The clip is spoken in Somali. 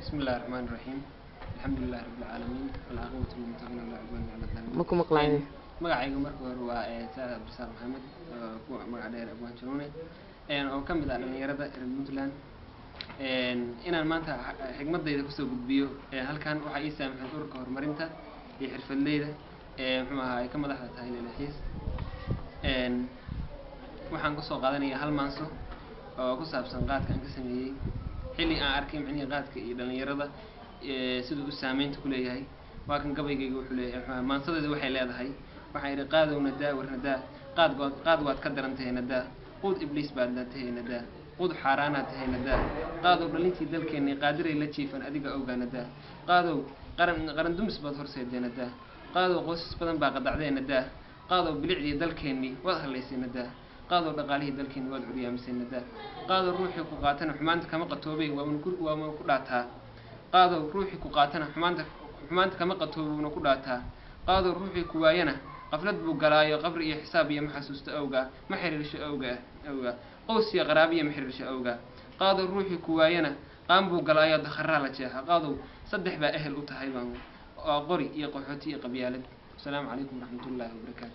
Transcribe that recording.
بسم الله الرحمن الرحيم. الحمد لله رب العالمين والعاقبة للمتقين ولا عدوان على الظالمين. ماكو مقلعين magacaygu marka hore waa Saad Abdisaaq Maxamed ku magac dheer Abwaan Januune oo ka mid ah dhalinyarada reer Puntland inaan maanta xigmadayda kusoo gudbiyo halkan waxa ii saamaxay ururka horumarinta iyo xirfadleyda muxuu ahaa ka madaxda tahay Leelxiis waxaan kusoo qaadanayaa hal maanso oo ku saabsan qaadka aan ka sameeyay xilli aan arkay micnihi qaadka iyo dhalinyarada sidoo uu saameynta ku leeyahay waa kan gabaygayga wuxuu leeyahay maansadeedu waxay leedahay waxaan iri qaadowna daa warnada qaad waad ka darantahay nadaa qud ibliis baad tahay nadaa qud xaraana tahay nadaa qaadow dhalintii dalkeenii qaadiray la jiifan adiga awgaa nadaa qaadow qaran dumis baad horseeday nadaa qaadow qoysas badan baa qadacday nadaa qaadow bilicdii dalkeenii waad haleysay nadaa qaadow dhaqaalihii dalkeenii waad curyaamisay nadaa qaadow ruuxii ku qaatana xumaanta kama qatoobay waa ku dhaataa qaadow ruuxii ku qaatana xumaanta kama qatoobuna ku dhaataa qaadow ruuxii ku waayana qaflad buu galaayo qabri iyo xisaab iyo maxasuusta awga ma xiriirsho awga qows iyo qaraabiyo ma xiriirsho awga qaadow ruuxii ku waayana qaan buu galaayo dakharaa la jeexa qaadow saddex baa ehel u tahay baan qori iyo qaxooti iyo qabyaalad. Assalaamu calaykum waraxmatullaahi wabarakaatu.